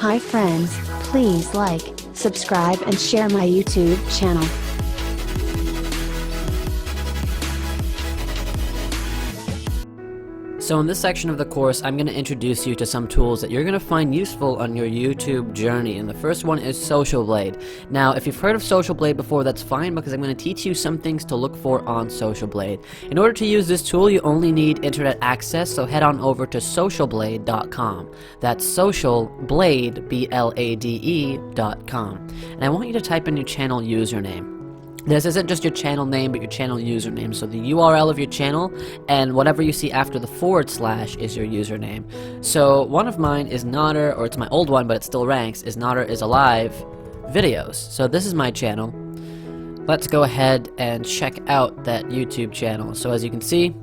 Hi friends, please like, subscribe and share my YouTube channel. So in this section of the course, I'm going to introduce you to some tools that you're going to find useful on your YouTube journey. And the first one is SocialBlade. Now, if you've heard of SocialBlade before, that's fine, because I'm going to teach you some things to look for on SocialBlade. In order to use this tool, you only need internet access, so head on over to SocialBlade.com. That's SocialBlade, B-L-A-D-E.com. And I want you to type in your channel username. This isn't just your channel name, but your channel username. So the URL of your channel and whatever you see after the / is your username. So one of mine is Nader, or it's my old one, but it still ranks, is Nader is Alive Videos. So this is my channel. Let's go ahead and check out that YouTube channel. So as you can see,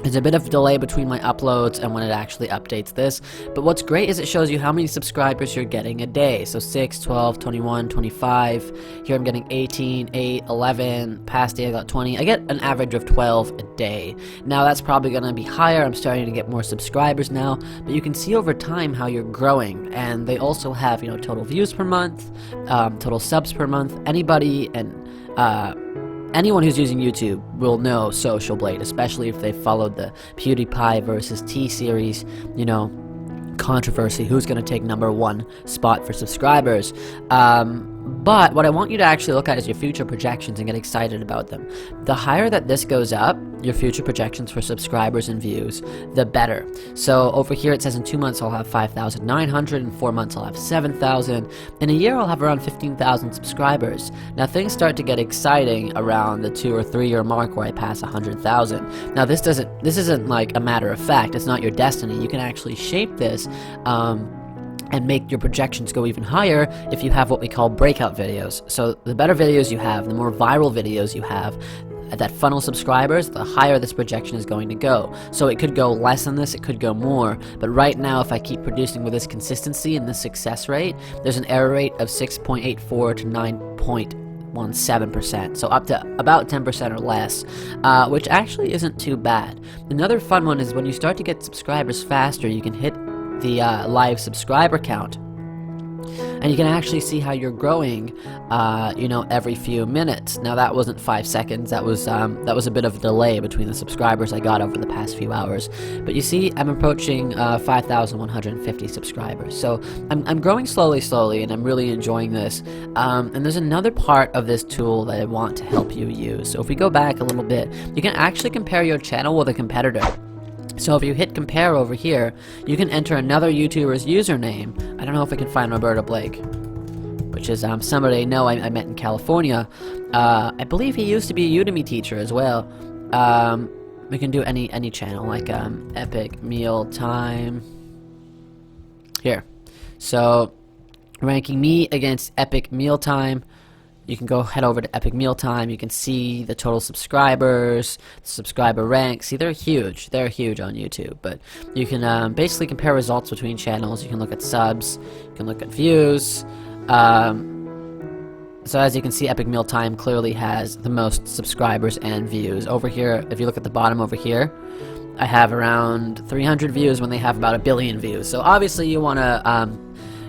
there's a bit of delay between my uploads and when it actually updates this, but what's great is it shows you how many subscribers you're getting a day. So 6, 12, 21, 25, here I'm getting 18, 8, 11, past day I got 20, I get an average of 12 a day. Now that's probably going to be higher, I'm starting to get more subscribers now, but you can see over time how you're growing, and they also have, you know, total views per month, total subs per month. Anybody and anyone who's using YouTube will know SocialBlade, especially if they followed the PewDiePie versus T-Series, you know, controversy, who's going to take #1 spot for subscribers. But what I want you to actually look at is your future projections and get excited about them. The higher that this goes up, your future projections for subscribers and views, the better. So over here it says in 2 months I'll have 5,900, in 4 months I'll have 7,000, in a year I'll have around 15,000 subscribers. Now things start to get exciting around the 2 or 3 year mark where I pass 100,000. Now this isn't like a matter of fact, it's not your destiny. You can actually shape this and make your projections go even higher if you have what we call breakout videos. So the better videos you have, the more viral videos you have, that funnel subscribers, the higher this projection is going to go. So it could go less than this, it could go more, but right now if I keep producing with this consistency and this success rate, there's an error rate of 6.84 to 9.17%, so up to about 10% or less, which actually isn't too bad. Another fun one is when you start to get subscribers faster, you can hit the live subscriber count, and you can actually see how you're growing, you know, every few minutes. Now that wasn't 5 seconds, that was a bit of a delay between the subscribers I got over the past few hours. But you see, I'm approaching 5,150 subscribers. So I'm growing slowly, and I'm really enjoying this. And there's another part of this tool that I want to help you use. So if we go back a little bit, you can actually compare your channel with a competitor. So if you hit compare over here, you can enter another YouTuber's username. I don't know if I can find Roberta Blake, which is somebody I know I met in California. I believe he used to be a Udemy teacher as well. We can do any channel, like Epic Mealtime. Here. So ranking me against Epic Mealtime. You can go head over to Epic Mealtime, you can see the total subscribers, the subscriber rank. See, they're huge on YouTube, but you can basically compare results between channels. You can look at subs, you can look at views. So as you can see, Epic Mealtime clearly has the most subscribers and views. Over here, if you look at the bottom over here, I have around 300 views when they have about 1 billion views. So obviously you want to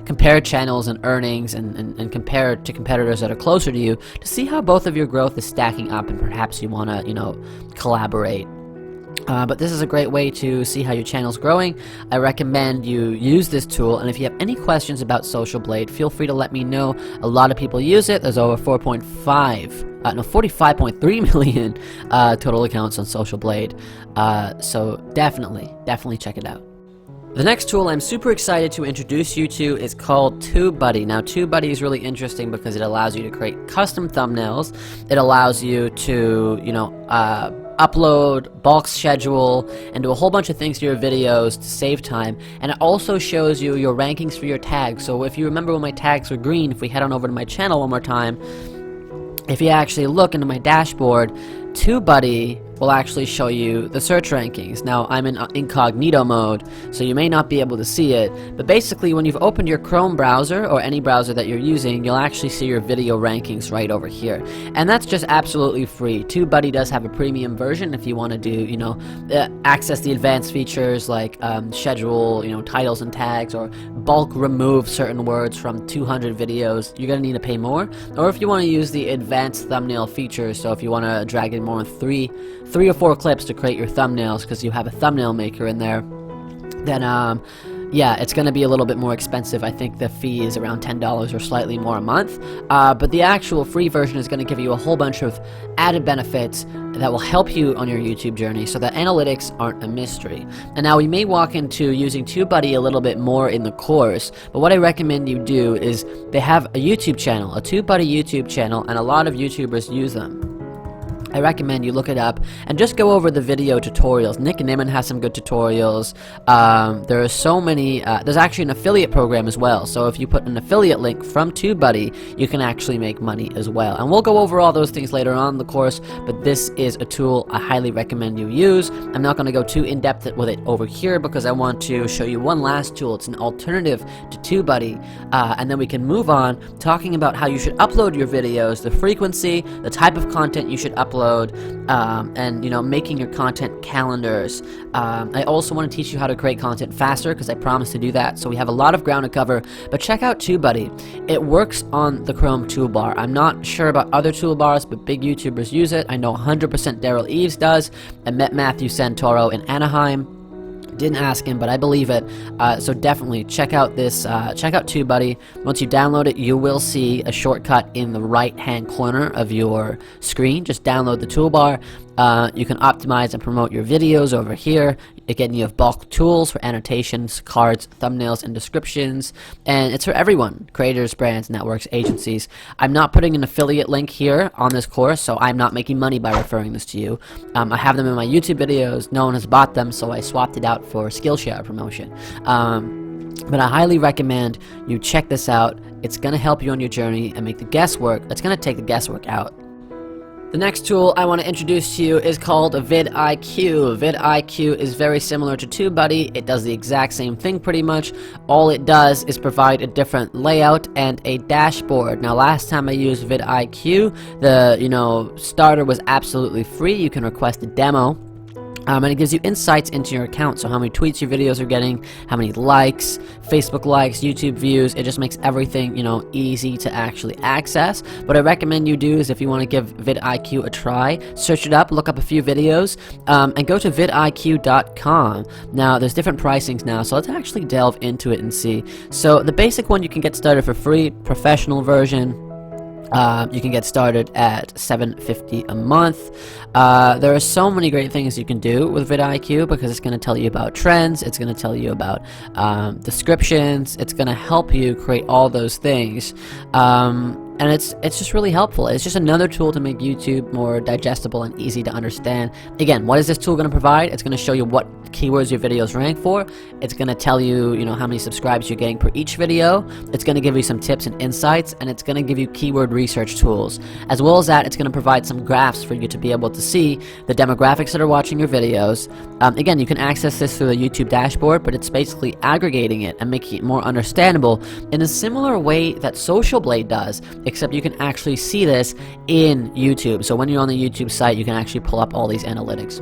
compare channels and earnings and compare to competitors that are closer to you to see how both of your growth is stacking up, and perhaps you want to, you know, collaborate. But this is a great way to see how your channel's growing. I recommend you use this tool, and if you have any questions about SocialBlade, feel free to let me know. A lot of people use it. There's over 45.3 million total accounts on SocialBlade. So definitely check it out. The next tool I'm super excited to introduce you to is called TubeBuddy. Now TubeBuddy is really interesting because it allows you to create custom thumbnails. It allows you to, you know, upload, bulk schedule, and do a whole bunch of things to your videos to save time. And it also shows you your rankings for your tags. So if you remember when my tags were green, if we head on over to my channel one more time, if you actually look into my dashboard, TubeBuddy will actually show you the search rankings. Now, I'm in incognito mode, so you may not be able to see it, but basically when you've opened your Chrome browser or any browser that you're using, you'll actually see your video rankings right over here. And that's just absolutely free. TubeBuddy does have a premium version if you want to do, you know, access the advanced features like schedule, you know, titles and tags, or bulk remove certain words from 200 videos. You're going to need to pay more. Or if you want to use the advanced thumbnail features, so if you want to drag in more than three or four clips to create your thumbnails because you have a thumbnail maker in there, then yeah, it's going to be a little bit more expensive. I think the fee is around $10 or slightly more a month, but the actual free version is going to give you a whole bunch of added benefits that will help you on your YouTube journey, so that analytics aren't a mystery. And now we may walk into using TubeBuddy a little bit more in the course, but what I recommend you do is they have a YouTube channel, a TubeBuddy YouTube channel, and a lot of YouTubers use them. I recommend you look it up and just go over the video tutorials. Nick Nimmin has some good tutorials. There are so many, there's actually an affiliate program as well, so if you put an affiliate link from TubeBuddy, you can actually make money as well. And we'll go over all those things later on in the course, but this is a tool I highly recommend you use. I'm not going to go too in-depth with it over here because I want to show you one last tool. It's an alternative to TubeBuddy, and then we can move on talking about how you should upload your videos, the frequency, the type of content you should upload, and you know, making your content calendars. I also want to teach you how to create content faster because I promised to do that, so we have a lot of ground to cover. But check out TubeBuddy. It works on the Chrome toolbar. I'm not sure about other toolbars, but big YouTubers use it. I know 100% Daryl Eves does. I met Matthew Santoro in Anaheim. Didn't ask him, but I believe it. So definitely check out this. Check out TubeBuddy. Once you download it, you will see a shortcut in the right-hand corner of your screen. Just download the toolbar. You can optimize and promote your videos over here. Again, you have bulk tools for annotations, cards, thumbnails, and descriptions. And it's for everyone: creators, brands, networks, agencies. I'm not putting an affiliate link here on this course, so I'm not making money by referring this to you. I have them in my YouTube videos. No one has bought them, so I swapped it out for Skillshare promotion. But I highly recommend you check this out. It's going to help you on your journey and make the guesswork. It's going to take the guesswork out. The next tool I want to introduce to you is called VidIQ. VidIQ is very similar to TubeBuddy. It does the exact same thing pretty much. All it does is provide a different layout and a dashboard. Now, last time I used VidIQ, the starter was absolutely free. You can request a demo. And it gives you insights into your account, so how many tweets your videos are getting, how many likes, Facebook likes, YouTube views. It just makes everything, easy to actually access. What I recommend you do is, if you want to give VidIQ a try, search it up, look up a few videos, and go to VidIQ.com. Now, there's different pricings now, so let's actually delve into it and see. So the basic one you can get started for free. Professional version, you can get started at $7.50 a month. There are so many great things you can do with vidIQ because it's going to tell you about trends, it's going to tell you about descriptions, it's going to help you create all those things. And it's just really helpful. It's just another tool to make YouTube more digestible and easy to understand. Again, what is this tool going to provide? It's going to show you what keywords your videos rank for. It's going to tell you, how many subscribes you're getting per each video. It's going to give you some tips and insights, and it's going to give you keyword research tools. As well as that, it's going to provide some graphs for you to be able to see the demographics that are watching your videos. Again, you can access this through the YouTube dashboard, but it's basically aggregating it and making it more understandable in a similar way that SocialBlade does, except you can actually see this in YouTube. So when you're on the YouTube site, you can actually pull up all these analytics.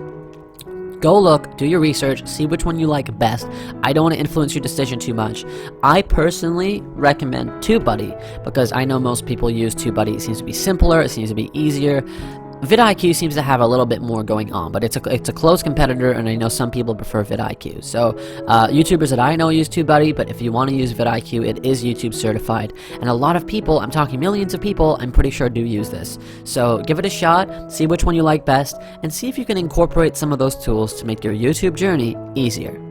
Go look, do your research, see which one you like best. I don't want to influence your decision too much. I personally recommend TubeBuddy because I know most people use TubeBuddy. It seems to be simpler, it seems to be easier. vidIQ seems to have a little bit more going on, but it's a close competitor, and I know some people prefer vidIQ. So YouTubers that I know use TubeBuddy, but if you want to use vidIQ, it is YouTube certified, and a lot of people, I'm talking millions of people, I'm pretty sure do use this. So give it a shot, see which one you like best, and see if you can incorporate some of those tools to make your YouTube journey easier.